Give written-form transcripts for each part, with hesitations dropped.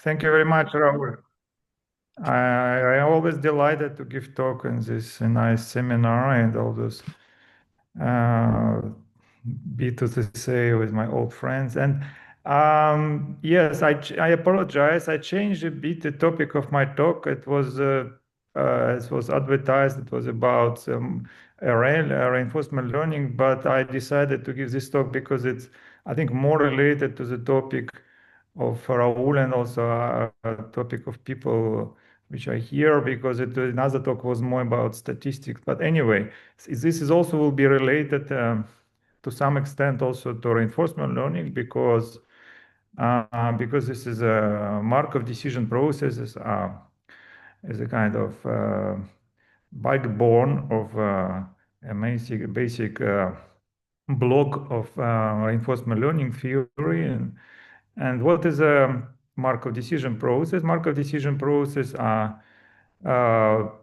Thank you very much, Raul. I always delighted to give talk in this nice seminar and all those uh, B2C with my old friends. And yes, I apologize. I changed a bit the topic of my talk. It was advertised. It was about RL, reinforcement learning, but I decided to give this talk because it's, I think, more related to the topic of Raul and also a topic of people which I hear because another talk was more about statistics. But anyway, this is also will be related to some extent also to reinforcement learning because this is a Markov decision processes is a kind of backbone of a basic block of reinforcement learning theory. And what is a Markov decision process? Markov decision process are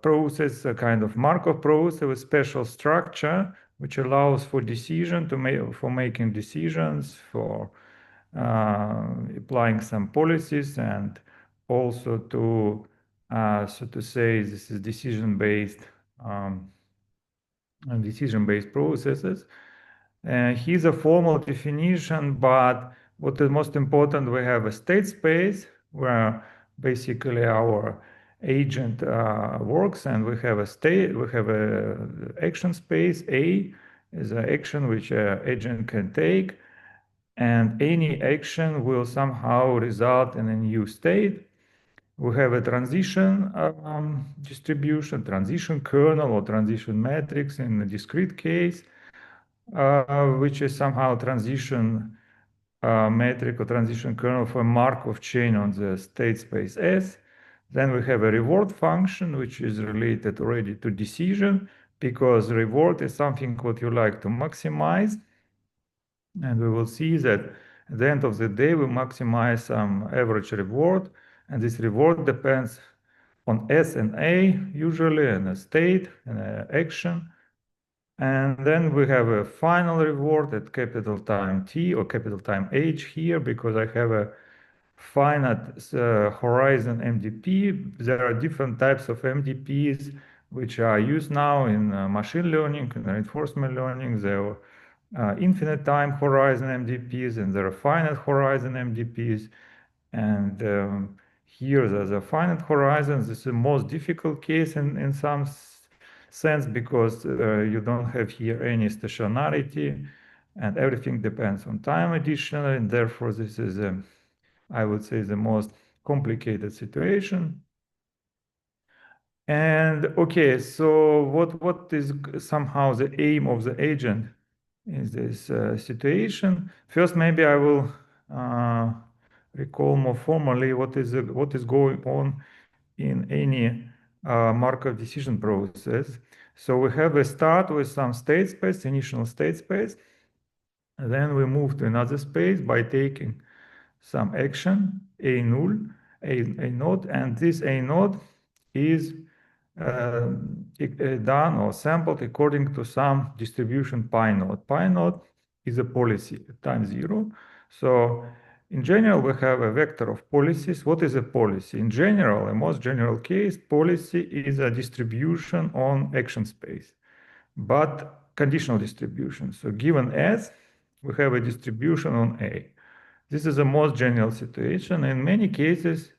process, a kind of Markov process with special structure, which allows for decision to make for making decisions, for applying some policies, and also to so to say this is um, decision-based processes. Here's a formal definition, but what is most important, we have a state space where basically our agent works, and we have a action space. A is an action which agent can take, and any action will somehow result in a new state. We have a transition distribution, transition kernel or transition matrix in a discrete case, which is somehow transition metric or transition kernel for a Markov chain on the state space S. Then we have a reward function, which is related already to decision, because reward is something what you like to maximize. And we will see that at the end of the day, we maximize some average reward. And this reward depends on S and A, usually, and a state and an action. And then we have a final reward at capital time T or capital time H here, because I have a finite horizon MDP. There are different types of MDPs which are used now in machine learning and reinforcement learning. There are infinite time horizon MDPs and there are finite horizon MDPs. And here there's a finite horizon. This is the most difficult case in some sense because you don't have here any stationarity and everything depends on time additionally, and therefore this is, I would say, the most complicated situation. And okay, so what is somehow the aim of the agent in this situation? First, maybe I will recall more formally what is going on in any Markov decision process. So we have a start with some state space, initial state space. And then we move to another space by taking some action, a null, a node, and this a node is done or sampled according to some distribution pi node. Pi node is a policy at time zero. So in general, we have a vector of policies. What is a policy? In general, in most general case, policy is a distribution on action space, but conditional distribution. So given S, we have a distribution on A. This is the most general situation. In many cases,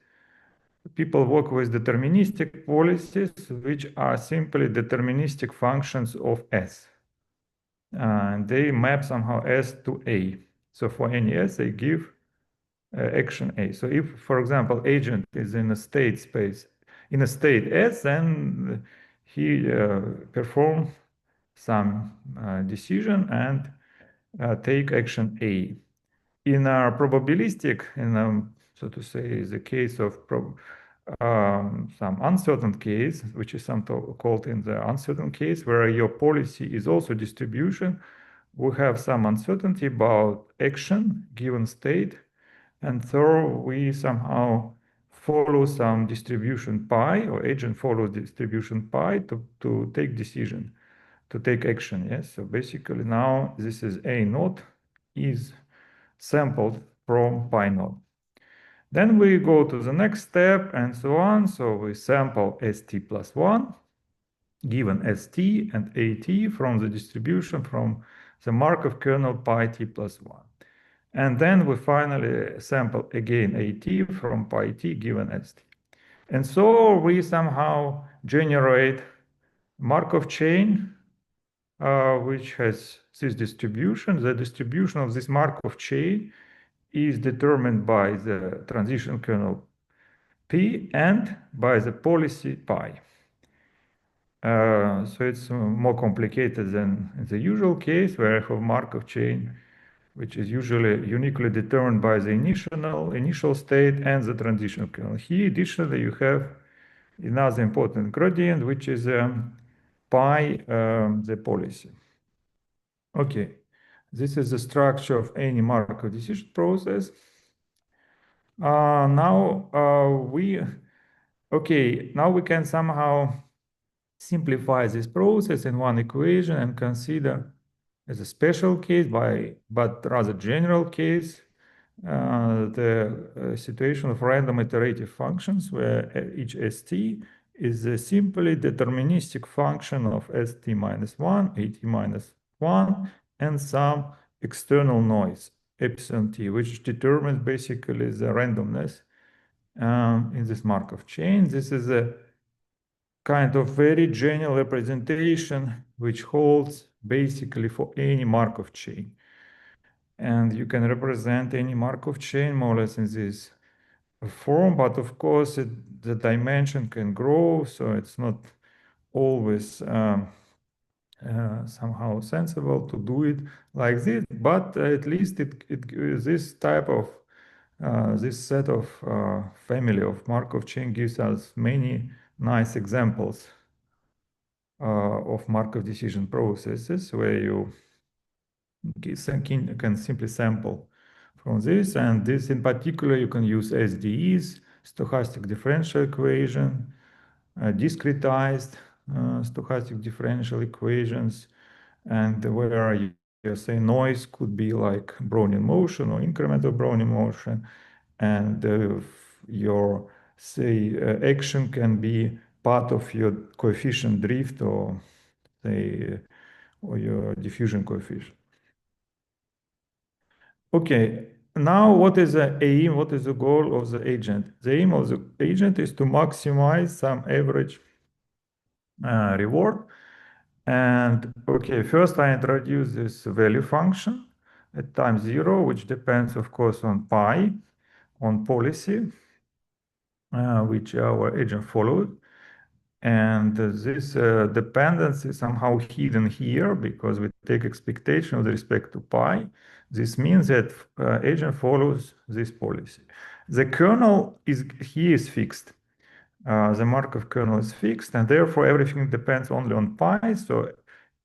people work with deterministic policies, which are simply deterministic functions of S. And they map somehow S to A. So for any S, they give action A. So if, for example, agent is in a state space, in a state S, then he performs some decision and take action A. In a probabilistic, so to say, the case of some uncertain case, which is sometimes called in the uncertain case, where your policy is also distribution, we have some uncertainty about action given state, and so we somehow follow some distribution pi, or agent follows distribution pi to take decision, to take action. Yes, so basically now this is a node is sampled from pi node. Then we go to the next step and so on. So we sample st plus 1 given st and at from the distribution from the Markov kernel pi t plus 1. And then we finally sample again at from pi t given st. And so we somehow generate Markov chain, which has this distribution. The distribution of this Markov chain is determined by the transition kernel P and by the policy pi. So it's more complicated than in the usual case where I have Markov chain, which is usually uniquely determined by the initial state and the transition kernel. Here, additionally, you have another important gradient, which is pi, the policy. Okay, this is the structure of any Markov decision process. Now we can somehow simplify this process in one equation and consider as a special case, but rather general case, the situation of random iterative functions where each st is a simply deterministic function of st minus 1, at minus 1, and some external noise, epsilon t, which determines basically the randomness in this Markov chain. This is a kind of very general representation which holds basically for any Markov chain. And you can represent any Markov chain more or less in this form, but of course the dimension can grow, so it's not always somehow sensible to do it like this, but at least this type of this set of family of Markov chain gives us many nice examples of Markov decision processes where you can simply sample from this, and this in particular you can use SDEs, stochastic differential equation, discretized stochastic differential equations, and where you say noise could be like Brownian motion or incremental Brownian motion, and your say action can be part of your coefficient drift or say or your diffusion coefficient. Okay, now what is the aim? What is the goal of the agent? The aim of the agent is to maximize some average reward. And okay, first I introduce this value function at time 0, which depends, of course, on pi, on policy, which our agent followed. And this dependence is somehow hidden here because we take expectation with respect to pi. This means that agent follows this policy. The kernel is fixed. The Markov kernel is fixed, and therefore everything depends only on pi. So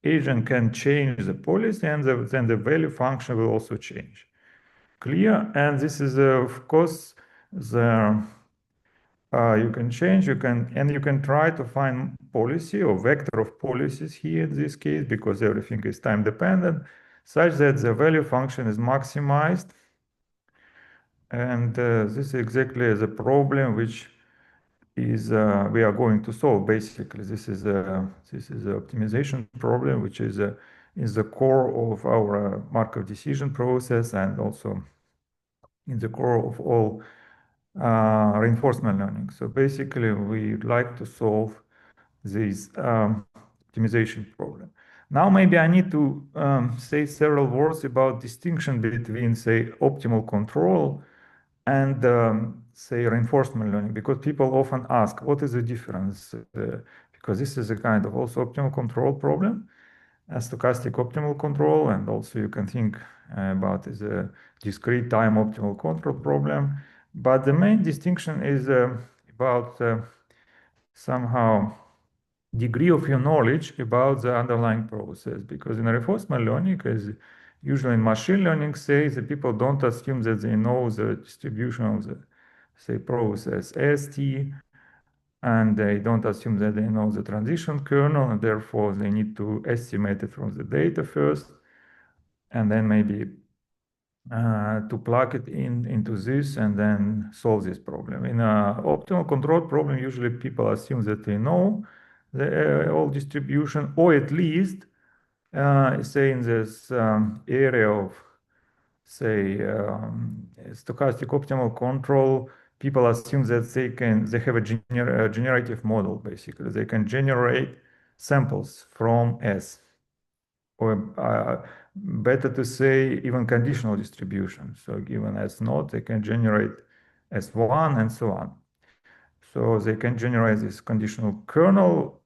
agent can change the policy, and then the value function will also change. Clear? And this is, of course, the you can change, you can try to find policy or vector of policies here in this case, because everything is time dependent, such that the value function is maximized. And this is exactly the problem which is we are going to solve. Basically, this is the optimization problem, which is the core of our Markov decision process and also in the core of all reinforcement learning. So basically, we'd like to solve this optimization problem. Now, maybe I need to say several words about distinction between, say, optimal control and, say, reinforcement learning, because people often ask, what is the difference? Because this is a kind of also optimal control problem, a stochastic optimal control, and also you can think about as a discrete time optimal control problem. But the main distinction is about somehow degree of your knowledge about the underlying process. Because in reinforcement learning, as usually in machine learning, say the people don't assume that they know the distribution of the, say, process ST, and they don't assume that they know the transition kernel, and therefore they need to estimate it from the data first, and then maybe to plug it into this and then solve this problem. In an optimal control problem, usually people assume that they know the all distribution, or at least say in this area of, say, stochastic optimal control, people assume that they have a generative model. Basically, they can generate samples from S, or better to say even conditional distribution. So given S naught, they can generate S1 and so on. So they can generate this conditional kernel,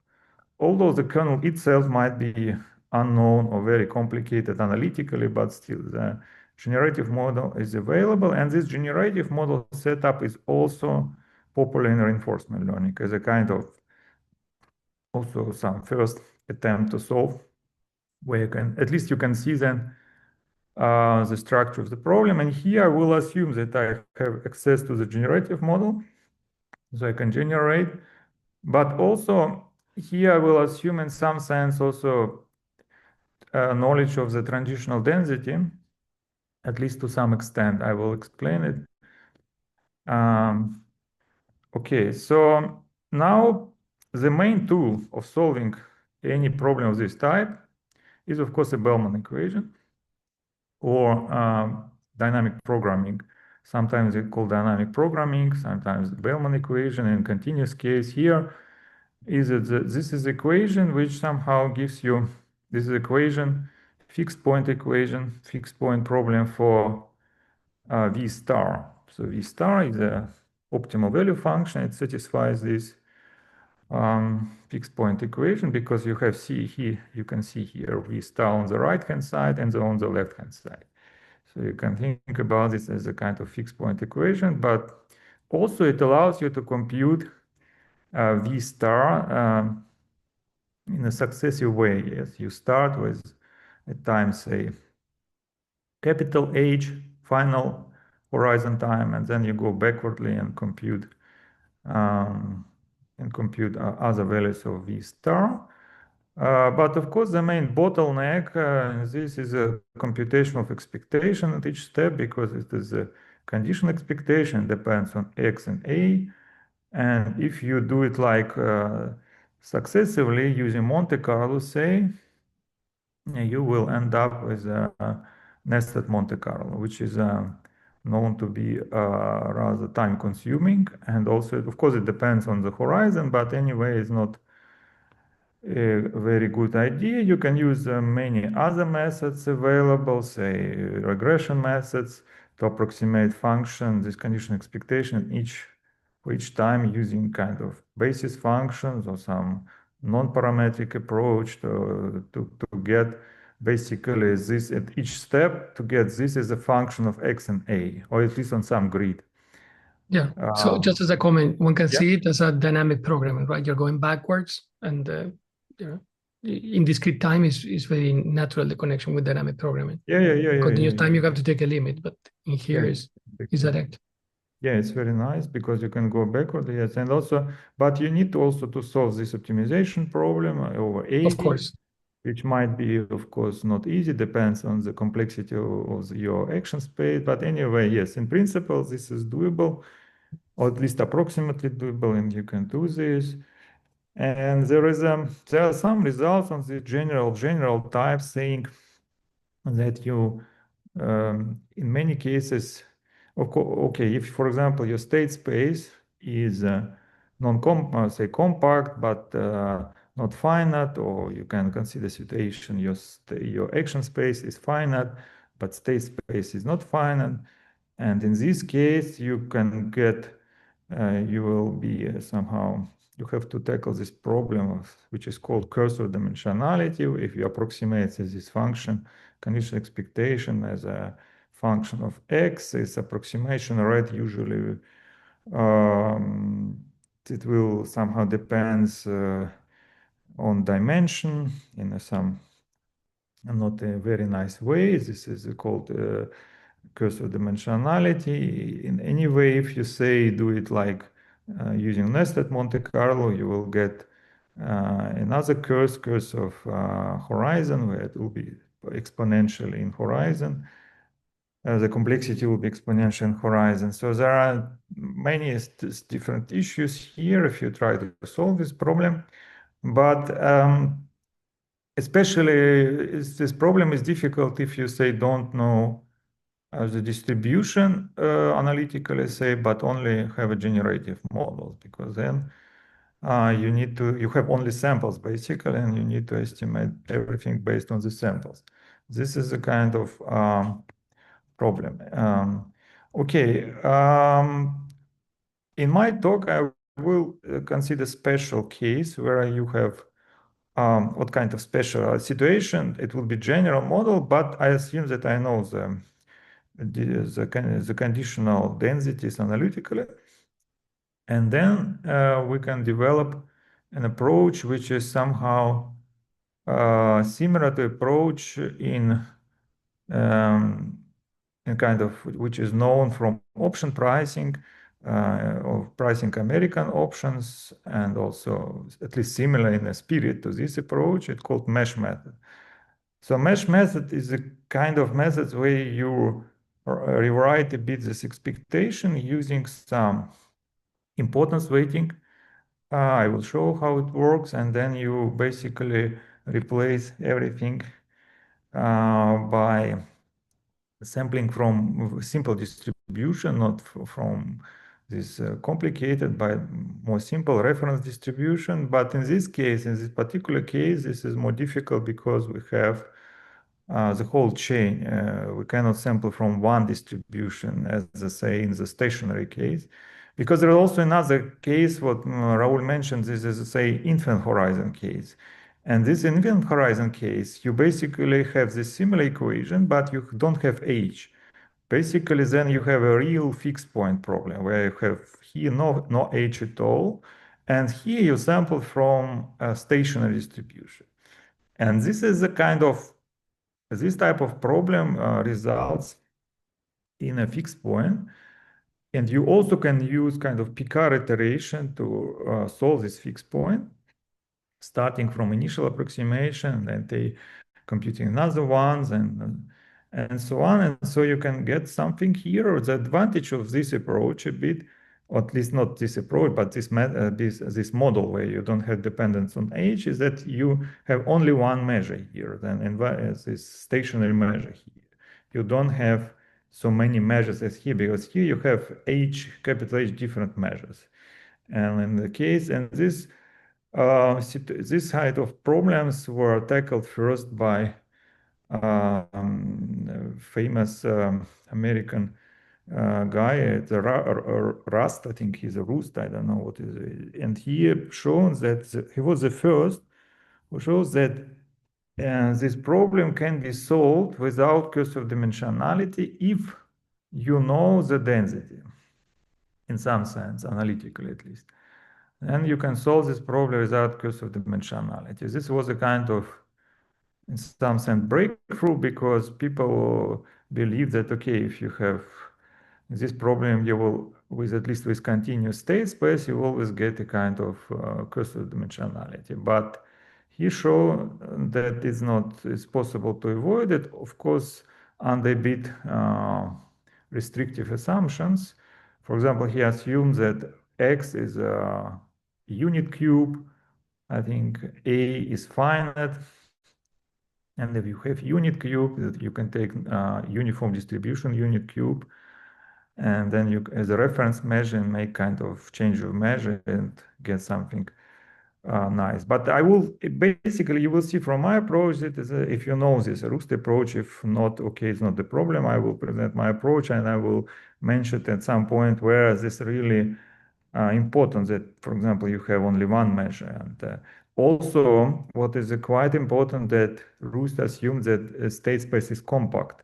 although the kernel itself might be unknown or very complicated analytically, but still the generative model is available. And this generative model setup is also popular in reinforcement learning as a kind of also some first attempt to solve, where you can, at least you can see then the structure of the problem. And here I will assume that I have access to the generative model, so I can generate, but also here I will assume in some sense also knowledge of the transitional density, at least to some extent. I will explain it. Okay, so now the main tool of solving any problem of this type is, of course, a Bellman equation, or dynamic programming. Sometimes it's called dynamic programming, sometimes the Bellman equation. In continuous case here is that this is equation which somehow gives you this equation, fixed point equation, fixed point problem for V star. So V star is a optimal value function. It satisfies this fixed point equation because you have C here, you can see here V star on the right hand side and on the left hand side. So you can think about this as a kind of fixed point equation, but also it allows you to compute V star in a successive way. Yes, you start with at time, say, capital H, final horizon time, and then you go backwardly and compute other values of V star. But of course, the main bottleneck, this is a computation of expectation at each step, because it is a conditional expectation, depends on X and A. And if you do it like successively using Monte Carlo, say, you will end up with a nested Monte Carlo, which is known to be rather time consuming. And also, of course, it depends on the horizon, but anyway, it's not a very good idea. You can use many other methods available, say regression methods, to approximate function, this conditional expectation for each time, using kind of basis functions or some non-parametric approach to get basically this at each step, to get this as a function of X and A, or at least on some grid. Yeah. So just as a comment, one can Yeah. see it as a dynamic programming, right? You're going backwards, and in discrete time is very natural, the connection with dynamic programming. Continuous time, you have to take a limit, but in here is direct. Yeah, it's very nice because you can go backward, yes, and also, but you need also to solve this optimization problem over 80, of course, which might be, of course, not easy, depends on the complexity of your action space. But anyway, yes, in principle, this is doable, or at least approximately doable, and you can do this. And there are some results on the general type saying that you, in many cases, okay, if, for example, your state space is say compact, but not finite, or you can consider situation your action space is finite, but state space is not finite. And in this case, you can get, you will be somehow, you have to tackle this problem which is called cursor dimensionality. If you approximate this function, conditional expectation, as a function of X, this approximation rate usually it will somehow depends on dimension in some not a very nice way. This is called cursor dimensionality. In any way, if you say do it like using nested Monte Carlo, you will get another curse of horizon, where it will be exponentially in horizon. the complexity will be exponential in horizon. So there are many different issues here if you try to solve this problem. But especially this problem is difficult if you say don't know the distribution analytically, say, but only have a generative model, because then you have only samples basically, and you need to estimate everything based on the samples. This is a kind of problem. Okay. In my talk, I will consider special case where you have what kind of special situation. It will be general model, but I assume that I know the conditional densities analytically. And then we can develop an approach which is somehow similar to approach in kind of which is known from option pricing of pricing American options, and also at least similar in the spirit to this approach. It's called mesh method. So mesh method is a kind of method where you rewrite a bit this expectation using some importance weighting. I will show how it works, and then you basically replace everything by sampling from simple distribution, not from this complicated, by more simple reference distribution. But in this case, in this particular case, this is more difficult because we have the whole chain. We cannot sample from one distribution, as I say in the stationary case, because there is also another case, what Raul mentioned, this is, say, infinite horizon case. And this infinite horizon case, you basically have this similar equation, but you don't have H. Basically, then you have a real fixed point problem where you have here no H at all. And here you sample from a stationary distribution. And this is a kind of, this type of problem results in a fixed point. And you also can use kind of Picard iteration to solve this fixed point, starting from initial approximation, and they computing another ones, and so on. And so you can get something here. The advantage of this approach a bit, or at least not this approach, but this model where you don't have dependence on H, is that you have only one measure here, then in this stationary measure here. You don't have so many measures as here, because here you have H, capital H, different measures. And in the case, and this kind of problems were tackled first by famous American guy, the Rust, I think he's a Rust, I don't know what is it. And he shown that he was the first who shows that this problem can be solved without cursive dimensionality if you know the density, in some sense, analytically at least. And you can solve this problem without cursive dimensionality. This was a kind of, in some sense, breakthrough, because people believe that, okay, if you have this problem, you will, with at least with continuous state space, you always get a kind of cursive dimensionality. But he showed that it's possible to avoid it, of course, under a bit restrictive assumptions. For example, he assumes that X is a unit cube. I think A is finite. And if you have unit cube, you can take uniform distribution unit cube, and then you, as a reference measure, and make kind of change of measure and get something nice. But I will, basically, you will see from my approach that if you know this Rust approach, if not, okay, it's not the problem. I will present my approach, and I will mention at some point where this really important that, for example, you have only one measure. And also, what is quite important, that Rust assumes that a state space is compact.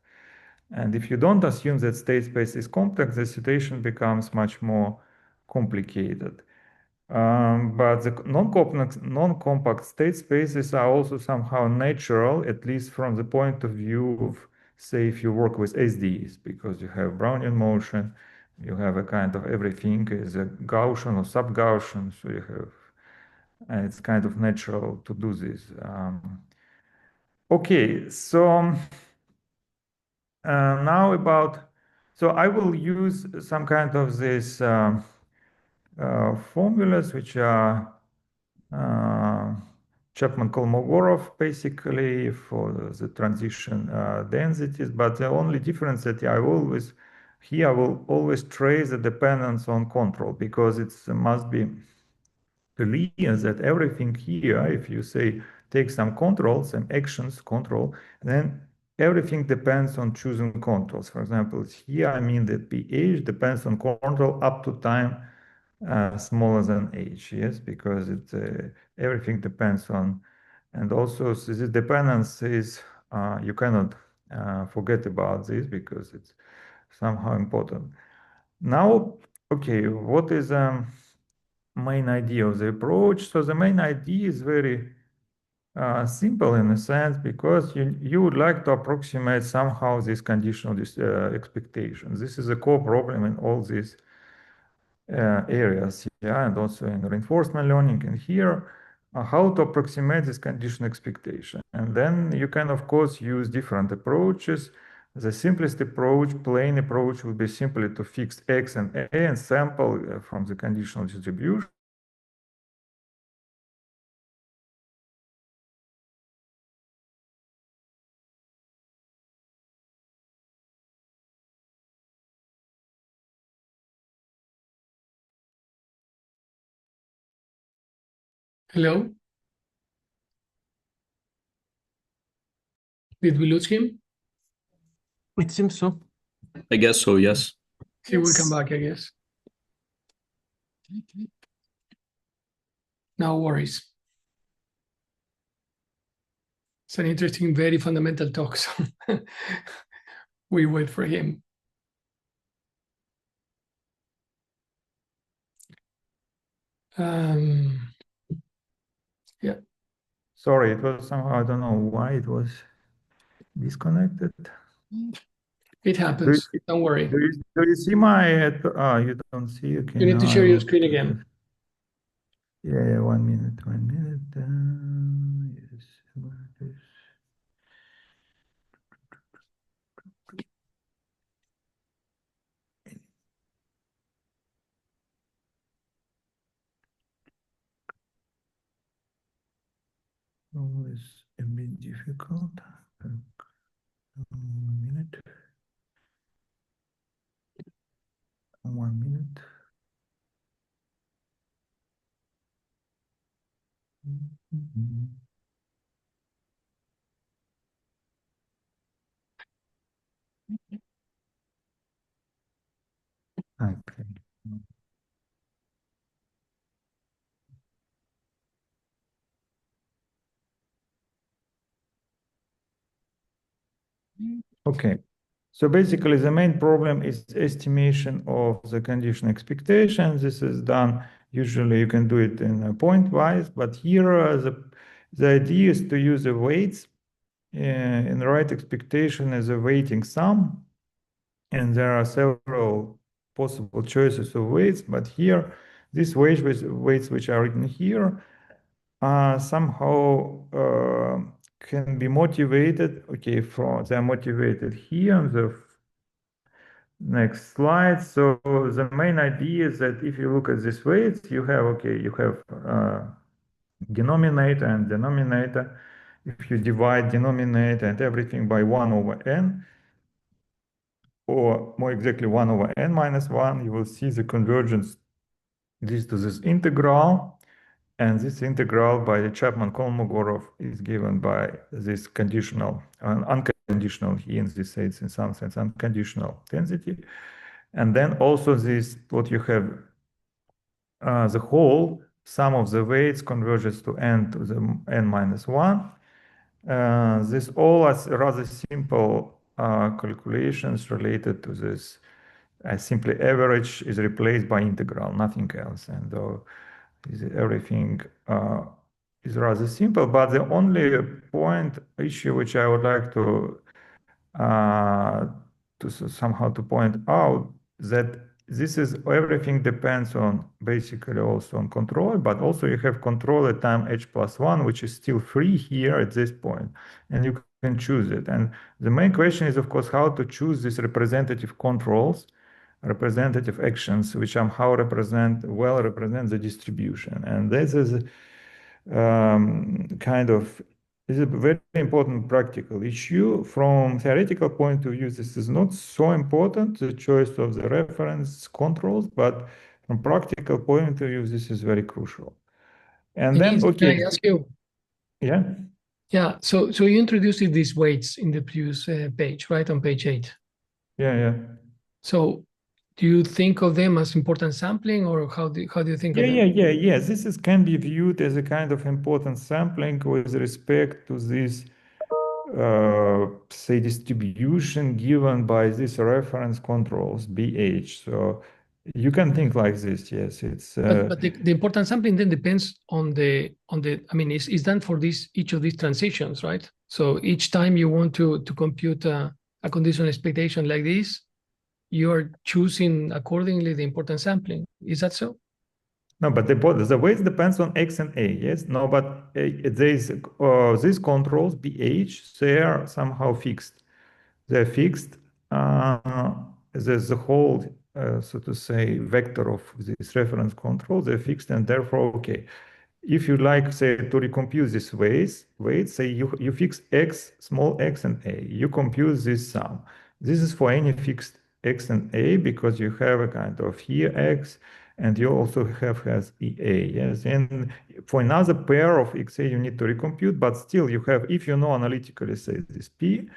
And if you don't assume that state space is compact, the situation becomes much more complicated. But the non-compact state spaces are also somehow natural, at least from the point of view of, say, if you work with SDs, because you have Brownian motion, you have a kind of everything is a Gaussian or sub-Gaussian, so you have, and it's kind of natural to do this. Okay, so now about, so I will use some kind of this formulas which are uh, Chapman-Kolmogorov basically for the transition densities, but the only difference that I always here I will always trace the dependence on control because it must be clear that everything here, if you say take some controls, some actions control, then everything depends on choosing controls. For example, here I mean that pH depends on control up to time smaller than h, yes, because everything depends on, and also so this dependence is, you cannot forget about this because it's somehow important. Now, okay, what is main idea of the approach? So the main idea is very simple in a sense because you would like to approximate somehow this conditional expectation. This is a core problem in all these areas, yeah, and also in reinforcement learning. And here, how to approximate this conditional expectation. And then you can, of course, use different approaches. The simplest approach, plain approach, would be simply to fix x and a and sample from the conditional distribution. Hello? Did we lose him? It seems so. I guess so, yes. He will come back, I guess. No worries. It's an interesting, very fundamental talk, so we wait for him. Yeah. Sorry, it was somehow, I don't know why it was disconnected. It happens. Don't worry. Do you see my, you don't see, okay. You need to share your screen again. Yeah, 1 minute, 1 minute. Yes, what is... Always a bit difficult. 1 minute. 1 minute. Okay. Okay. So basically, the main problem is estimation of the condition expectation. This is done, usually you can do it in a point-wise, but here the idea is to use the weights in the right expectation as a weighting sum. And there are several possible choices of weights, but here, these weights which are written here somehow can be motivated. Okay, they're motivated here on the next slide. So the main idea is that if you look at these weights, you have denominator and denominator. If you divide denominator and everything by 1 over n, or more exactly 1 over n minus 1, you will see the convergence this to this integral. And this integral by the Chapman-Kolmogorov is given by this conditional, unconditional, he in this sense, in some sense, unconditional density. And then also this, what you have, the whole sum of the weights converges to n to the n minus 1. This all are rather simple calculations related to this. Simply average is replaced by integral, nothing else. And everything is rather simple, but the only issue which I would like to somehow to point out that this is everything depends on basically also on control, but also you have control at time h+1, which is still free here at this point, and you can choose it. And the main question is, of course, how to choose these representative controls, representative actions, which somehow represent the distribution. And this is kind of is a very important practical issue. From theoretical point of view, this is not so important, the choice of the reference controls, but from practical point of view, this is very crucial. And then, Denise, okay, can I ask you? yeah, Yeah, so you introduced these weights in the previous page, right, on page 8. yeah. So do you think of them as important sampling, or how do you think of them? Yeah. This is can be viewed as a kind of important sampling with respect to this, say, distribution given by these reference controls, BH. So you can think like this, yes. It's But the important sampling then depends on the I mean, is done for each of these transitions, right? So each time you want to compute a conditional expectation like this, you are choosing accordingly the important sampling. Is that so? no, but the weights depends on X and A, yes? No, but these controls, BH, they are somehow fixed. They're fixed. There's the whole, so to say, vector of this reference control, they're fixed, and therefore, okay. If you like, say, to recompute these weights, say you fix x, small x and a, you compute this sum. This is for any fixed x and a because you have a kind of here x, and you also have has EA, yes. And for another pair of XA, you need to recompute, but still you have, if you know analytically, say this P,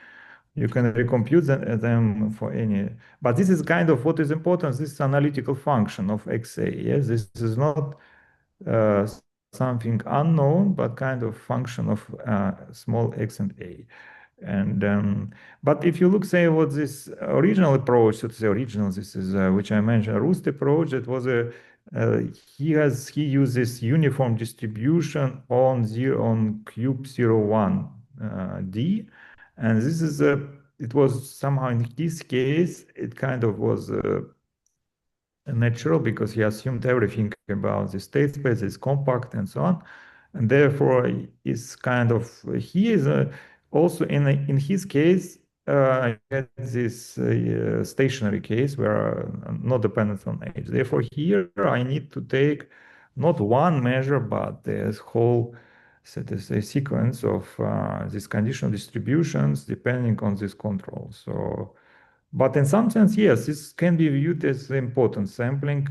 you can recompute them for any, but this is kind of what is important. This is analytical function of XA, yes. This is not uh, something unknown, but kind of function of small x and a. And but if you look, say, what this original approach, so to say original, this is which I mentioned, Roost approach. It was a he uses uniform distribution on cube 01 d, and this is a it was somehow in his case it kind of was natural because he assumed everything about the state space is compact and so on, and therefore is kind of he is also in his case had this stationary case where not dependent on age. Therefore, here I need to take not one measure but this whole, so to say, sequence of these conditional distributions depending on this control. So but in some sense, yes, this can be viewed as important sampling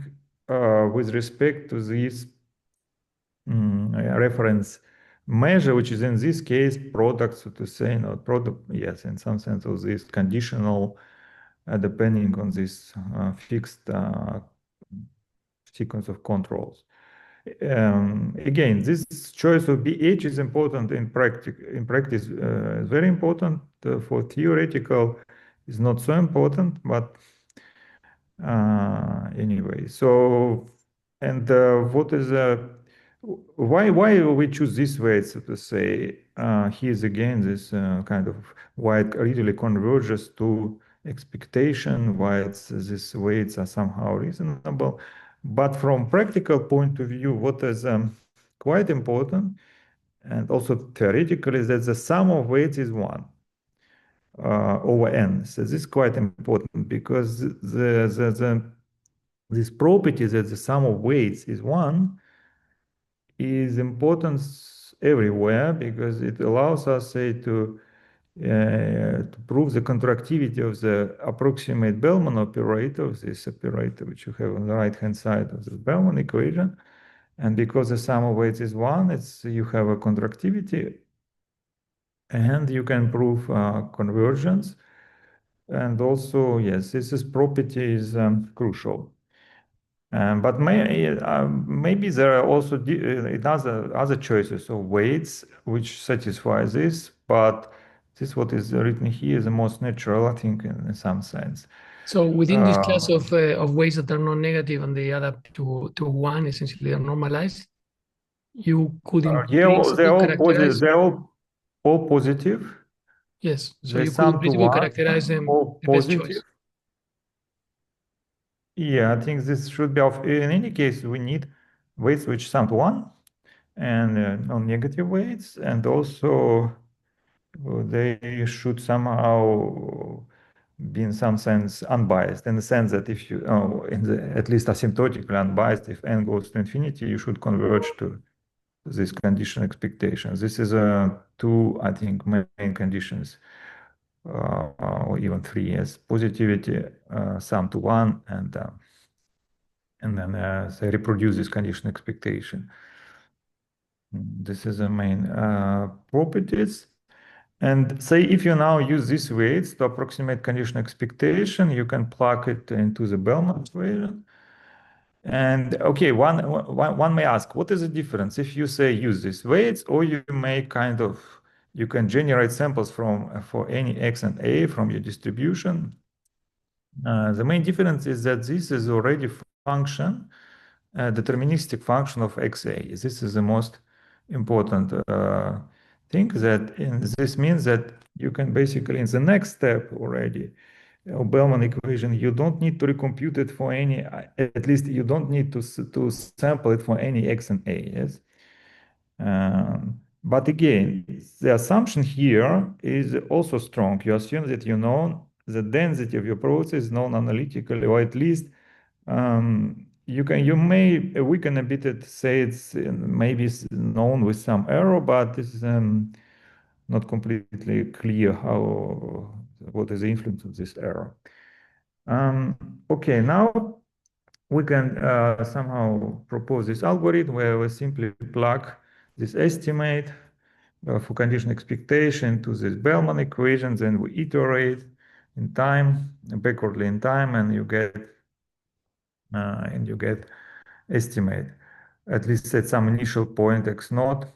with respect to this reference measure, which is in this case product, so to say, not product, yes, in some sense of this conditional, depending on this fixed sequence of controls. Again, this choice of BH is important in practice. In practice, very important. For theoretical, is not so important, but anyway. So, and what is why we choose this way, so to say? Here's again this kind of why it really converges to expectation, why these weights are somehow reasonable. But from practical point of view, what is quite important and also theoretical is that the sum of weights is 1 over n. So this is quite important because this property that the sum of weights is 1 is important everywhere because it allows us, say, to prove the contractivity of the approximate Bellman operator, this operator which you have on the right-hand side of the Bellman equation. And because the sum of weights is 1, you have a contractivity, and you can prove convergence. And also, yes, this property is crucial. But maybe there are also other choices of weights which satisfy this, but this what is written here is the most natural, I think, in some sense. So within this class of weights that are non-negative and they add up to 1, essentially are normalized, you could in They're principle all positive. characterize. They're all positive. Yes, so They you could in sum to principle one, characterize them all the best positive. choice. Yeah, I think this should be of. In any case, we need weights which sum to 1 and non-negative weights, and also they should somehow be in some sense unbiased, in the sense that if you, at least asymptotically unbiased, if n goes to infinity, you should converge to this condition expectation. This is two, I think, main conditions, or even three, as positivity, sum to 1, and then they reproduce this condition expectation. This is the main properties. And say if you now use these weights to approximate condition expectation, you can plug it into the Bellman equation. And okay, one may ask, what is the difference if you say use these weights, or you make kind of, you can generate samples from for any x and a from your distribution. The main difference is that this is already function, deterministic function of xa. This is the most important thing, that this means that you can basically, in the next step already, Bellman equation, you don't need to recompute it for any, at least you don't need to sample it for any x and a, yes? But again, the assumption here is also strong. You assume that you know the density of your process is known analytically, or at least you may weaken a bit it, say it's maybe known with some error, but it's not completely clear what is the influence of this error. Okay, now we can somehow propose this algorithm where we simply plug this estimate for condition expectation to this Bellman equations, and we iterate in time, backwardly in time, and you get estimate, at least at some initial point x naught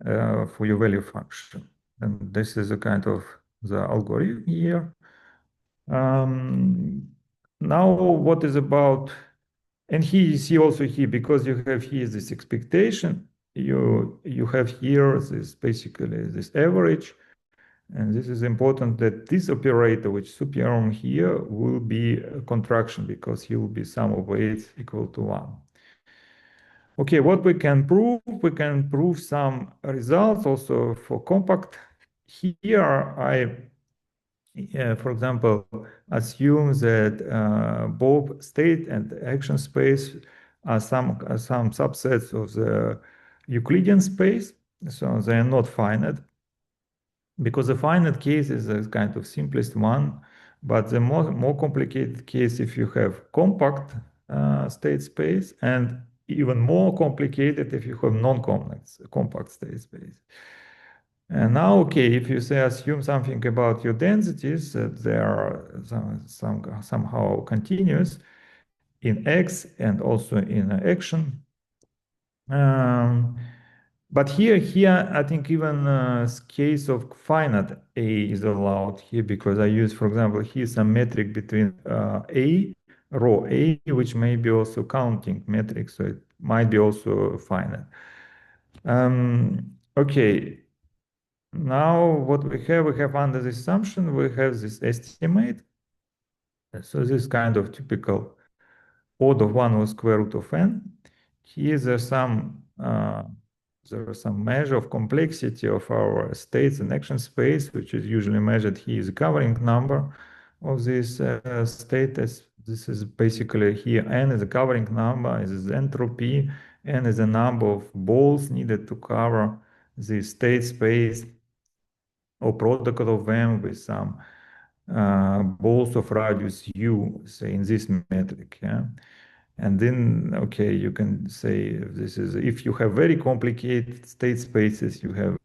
for your value function. And this is a kind of the algorithm here. Now, what is about, and here you see also here, because you have here this expectation, you have here this basically this average, and this is important that this operator, which superiorm here, will be a contraction because he will be sum of weights equal to 1. Okay, what we can prove? We can prove some results also for compact. Here I, for example, assume that both state and action space are some subsets of the Euclidean space, so they are not finite, because the finite case is a kind of simplest one, but the more complicated case if you have compact state space, and even more complicated if you have non-compact state space. And now, okay, if you say assume something about your densities, that they are somehow continuous in X and also in action. But here, I think even case of finite A is allowed here, because I use, for example, here some metric between A, row A, which may be also counting metric, so it might be also finite. Okay. Now, what we have under this assumption, we have this estimate. So this kind of typical odd of 1 over square root of n. Here there's some measure of complexity of our states and action space, which is usually measured here is the covering number of this state. This is basically here n is the covering number, is entropy, n is the number of balls needed to cover the state space or product of them with some balls of radius u, say in this metric, yeah. And then, okay, you can say this is, if you have very complicated state spaces, you have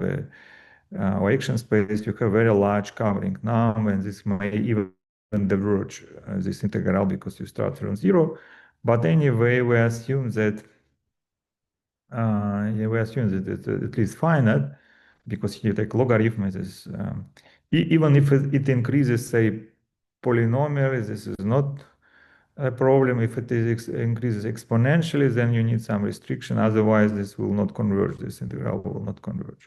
or action space, you have very large covering number, and this may even diverge this integral because you start from 0. But anyway, we assume that it's at least finite, because you take logarithm, is even if it increases, say, polynomially, this is not a problem. If it increases exponentially, then you need some restriction. Otherwise, this will not converge. This integral will not converge.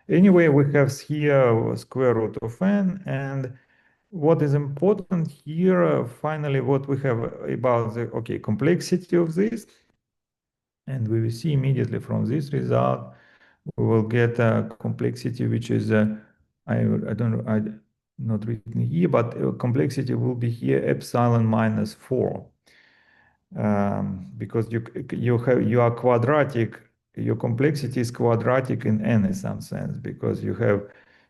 Anyway, we have here square root of n, and what is important here, finally, what we have about the complexity of this, and we will see immediately from this result, we will get a complexity which is I don't know, I not written here, but complexity will be here epsilon minus 4, because you are quadratic. Your complexity is quadratic in any some sense, because you have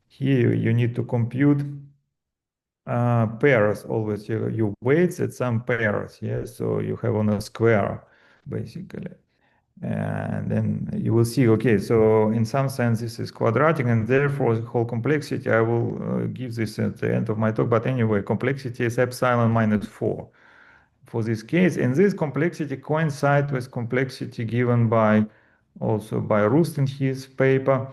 here you need to compute pairs always, your weights at some pairs, yeah, so you have on a square basically, and then you will see, okay, so in some sense this is quadratic, and therefore the whole complexity, I will give this at the end of my talk, but anyway, complexity is epsilon minus 4 for this case, and this complexity coincides with complexity given by also by Rust in his paper.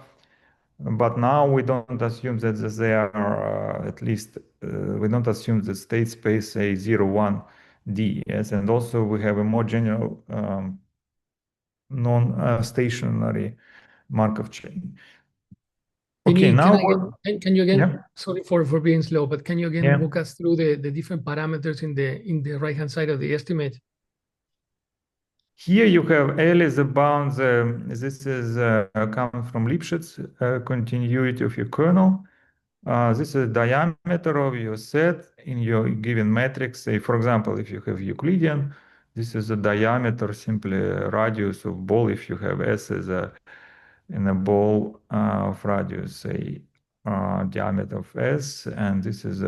But now we don't assume that they are, at least we don't assume that state space say 0, 1, D, yes, and also we have a more general non-stationary Markov chain. Okay, Denis, now can you again, yeah, sorry for being slow, but can you again yeah. walk us through the different parameters in the right-hand side of the estimate? Here you have L is the bound, this is comes from Lipschitz continuity of your kernel. This is diameter of your set in your given matrix. Say, for example, if you have Euclidean, this is a diameter, simply a radius of ball. If you have S as a in a ball of radius, say diameter of S, and this is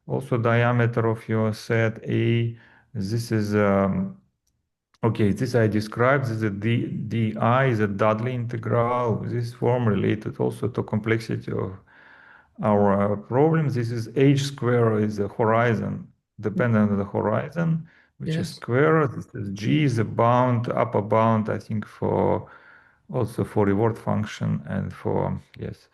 also diameter of your set A. This is okay. This I described. This is a di is a Dudley integral. This form related also to complexity of our problems. This is h square is the horizon, dependent on the horizon, which is Yes. square. This is g is a bound, upper bound, I think, for also for reward function and for, yes.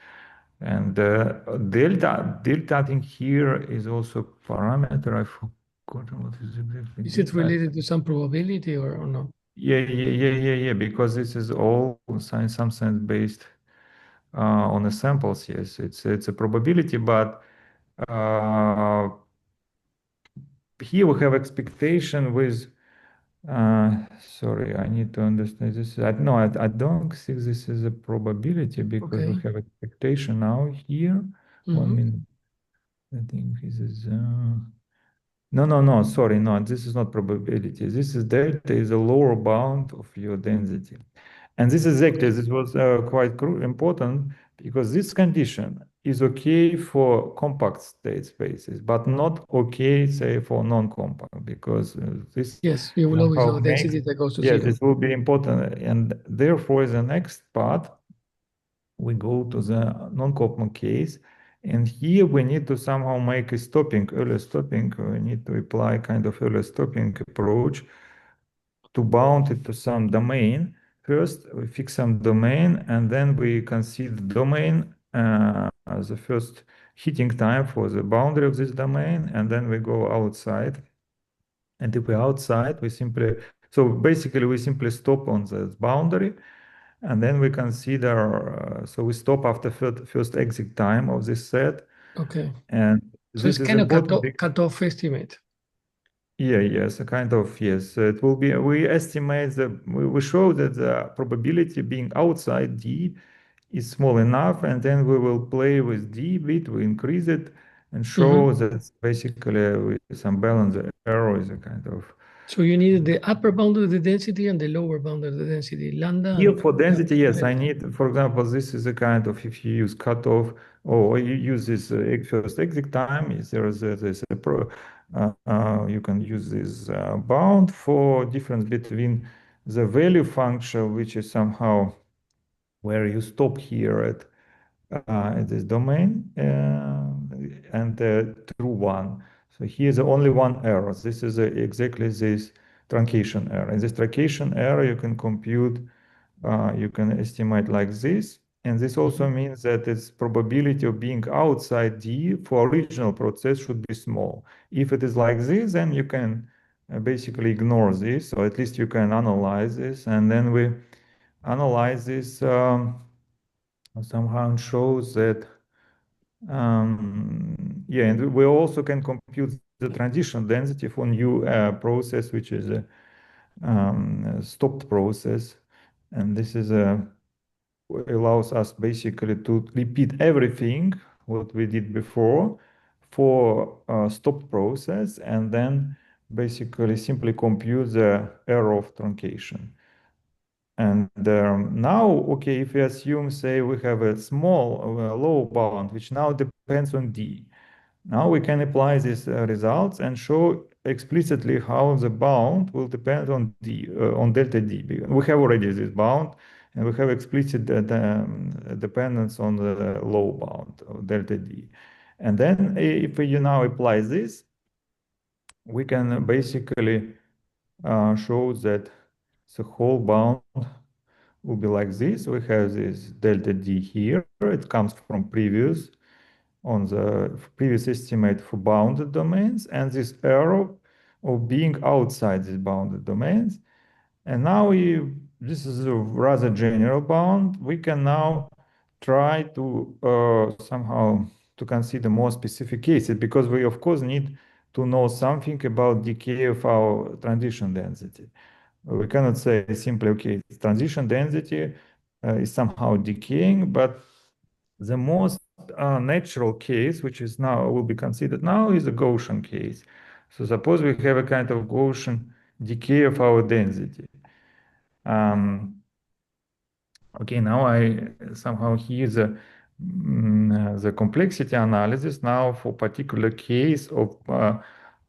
And delta, I think here is also parameter. I forgot what is exactly Is it delta. related to some probability or no? Yeah, because this is all in some sense based on the samples. Yes, it's a probability, but uh, here we have expectation with, sorry, I need to understand this. No, I don't think this is a probability, because we Okay. have expectation now here. 1 minute. I think this is, no, sorry, no, this is not probability. This is delta is a lower bound of your density. And this is exactly, Okay. this was quite important, because this condition is okay for compact state spaces, but not okay, say, for non-compact, because this Yes, you will always somehow have a makes, density that goes to yes, zero. this will be important. And therefore, the next part, we go to the non-compact case. And here we need to somehow make a stopping, early stopping. We need to apply kind of early stopping approach to bound it to some domain. First, we fix some domain, and then we consider domain as the first hitting time for the boundary of this domain, and then we go outside. And if we're outside, we simply, so basically we simply stop on the boundary, and then we consider, so we stop after first exit time of this set. Okay. And So it's this is kind of important. cut-off estimate. Yeah, yes, a kind of, yes. It will be, we estimate that we show that the probability being outside D is small enough, and then we will play with D bit, we increase it, and show that basically with some balance error is a kind of. So you need the upper bound of the density and the lower bound of the density, lambda Here and for density, yes, I delta. need, for example, this is a kind of, if you use cutoff, or you use this first exit time, is there's a you can use this bound for difference between the value function, which is somehow where you stop here at this domain, and the true one. So here's the only one error. This is exactly this truncation error. In this truncation error, you can compute, you can estimate like this. And this also means that its probability of being outside D for original process should be small. If it is like this, then you can basically ignore this, or at least you can analyze this. And then we analyze this somehow, and shows that Yeah, and we also can compute the transition density for new process, which is a stopped process. And this is allows us basically to repeat everything what we did before for a stopped process, and then basically simply compute the error of truncation. And now, okay, if we assume, say, we have a small low bound, which now depends on D. Now we can apply these results and show explicitly how the bound will depend on D, on delta D. We have already this bound, and we have explicit dependence on the low bound of delta D. And then if you now apply this, we can basically show that the whole bound will be like this. We have this delta D here. It comes from previous on the previous estimate for bounded domains, and this error of being outside these bounded domains. And now this is a rather general bound. We can now try to somehow to consider more specific cases, because we of course need to know something about decay of our transition density. We cannot say simply, okay, transition density is somehow decaying, but the most natural case, which is now will be considered now, is a Gaussian case. So suppose we have a kind of Gaussian decay of our density. Okay, now I somehow hear the complexity analysis now for particular case of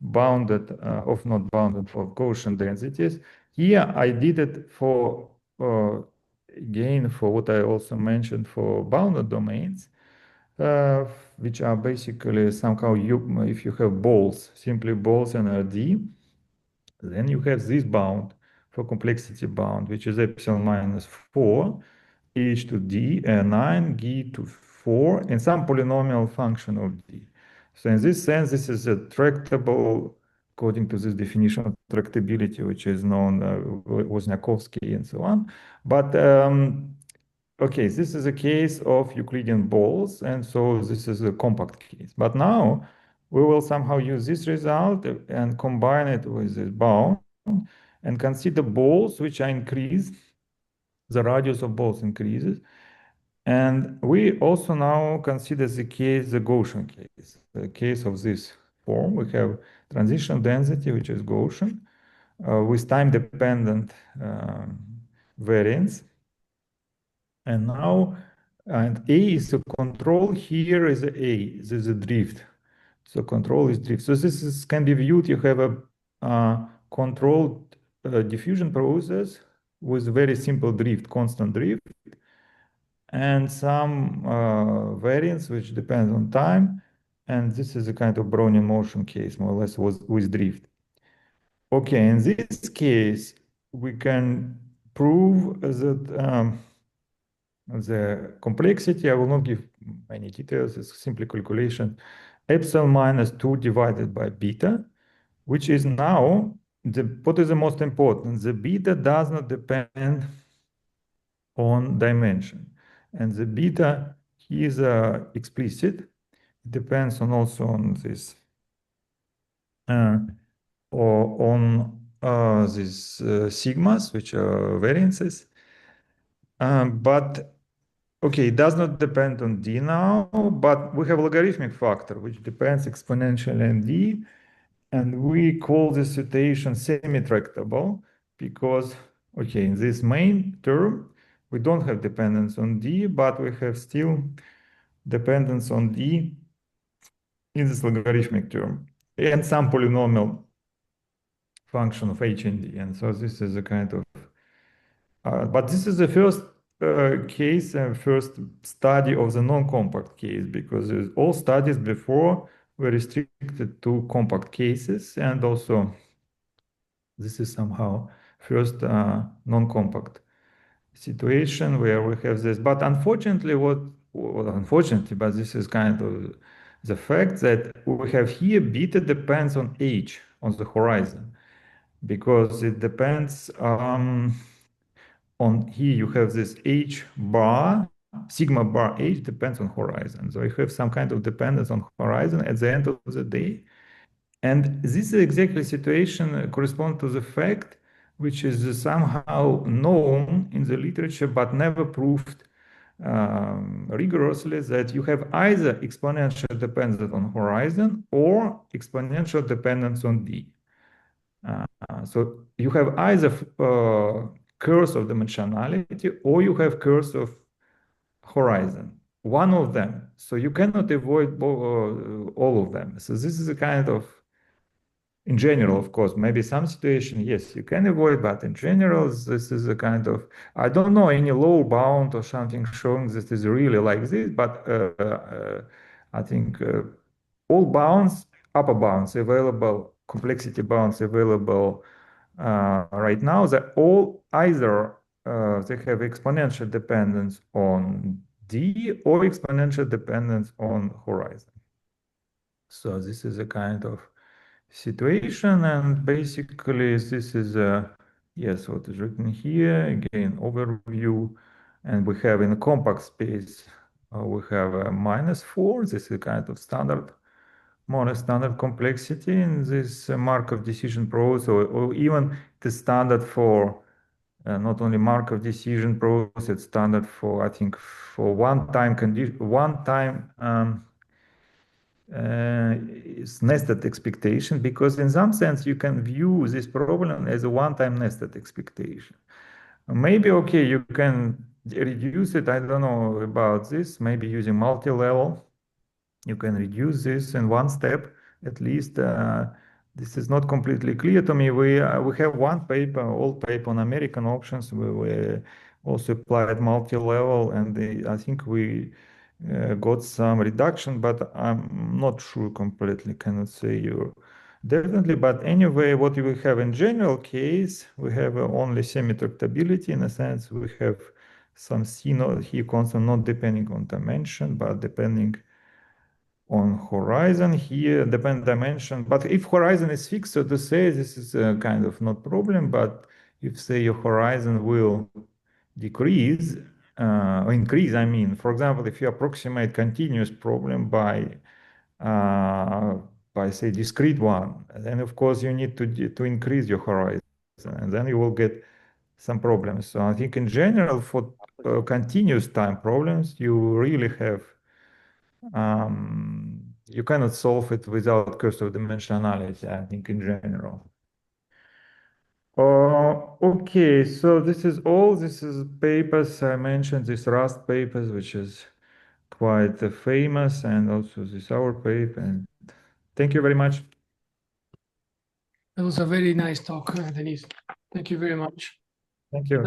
bounded, of not bounded, for Gaussian densities. Here I did it for, again, for what I also mentioned for bounded domains, which are basically somehow, if you have balls, simply balls in RD, then you have this bound for complexity bound, which is epsilon minus 4, h to d, 9, g to 4, and some polynomial function of d. So in this sense, this is a tractable, according to this definition of tractability, which is known, Wozniakowski and so on. But okay, this is a case of Euclidean balls, and so this is a compact case. But now we will somehow use this result and combine it with this bound and consider balls which are increased, the radius of balls increases. And we also now consider the case, the Gaussian case, the case of this form. We have transition density, which is Gaussian, with time-dependent variance. And now, and A is the control, here is A, this is a drift. So control is drift. So this is, can be viewed, you have a controlled diffusion process with very simple drift, constant drift, and some variance which depends on time. And this is a kind of Brownian motion case, more or less, with drift. Okay, in this case, we can prove that the complexity, I will not give many details, it's simply calculation, epsilon minus 2 divided by beta, which is now, what is the most important? The beta does not depend on dimension. And the beta is explicit. It depends on also on this, or on these sigmas, which are variances. But okay, it does not depend on D now, but we have a logarithmic factor, which depends exponentially on D. And we call this situation semi-tractable because, okay, in this main term, we don't have dependence on D, but we have still dependence on D in this logarithmic term and some polynomial function of H and D. And so this is a kind of, but this is the first case and first study of the non-compact case, because all studies before were restricted to compact cases, and also this is somehow first non-compact situation where we have this. But unfortunately, unfortunately, but this is kind of the fact that we have here beta depends on H on the horizon, because it depends on here you have this H bar sigma bar h depends on horizon. So you have some kind of dependence on horizon at the end of the day. And this exactly situation corresponds to the fact which is somehow known in the literature but never proved rigorously, that you have either exponential dependence on horizon or exponential dependence on d. So you have either curse of dimensionality or you have curse of horizon, one of them. So you cannot avoid all of them. So this is a kind of, in general, of course, maybe some situation, yes, you can avoid, but in general, this is a kind of, I don't know any low bound or something showing this is really like this, but I think all bounds, upper bounds available, complexity bounds available right now, that all either they have exponential dependence on D or exponential dependence on horizon. So this is a kind of situation, and basically this is yes, what is written here, again, overview, and we have in a compact space, we have a -4, this is kind of standard, more or less standard complexity in this Markov decision process, or even the standard for not only Markov decision process, it's standard for, I think, for one-time condition, one-time is nested expectation, because in some sense you can view this problem as a one-time nested expectation. Maybe, okay, you can reduce it, I don't know about this, maybe using multi-level, you can reduce this in one step, at least. This is not completely clear to me. We have one paper, old paper on American options, where we also applied multi-level, and I think we got some reduction, but I'm not sure completely, cannot say you definitely. But anyway, what we have in general case, we have only semi-tractability, in a sense. We have some C not here constant not depending on dimension, but depending on horizon. Here depend dimension, but if horizon is fixed, so to say, this is a kind of not problem. But if, say, your horizon will decrease or increase, I mean, for example, if you approximate continuous problem by say discrete one, then of course you need to increase your horizon, and then you will get some problems. So I think in general for continuous time problems, you really have you cannot solve it without curse of dimensionality, I think, in general. Okay, so this is all. This is papers I mentioned, this Rust papers, which is quite famous, and also this our paper. And thank you very much. That was a very nice talk, Denis. Thank you very much. Thank you.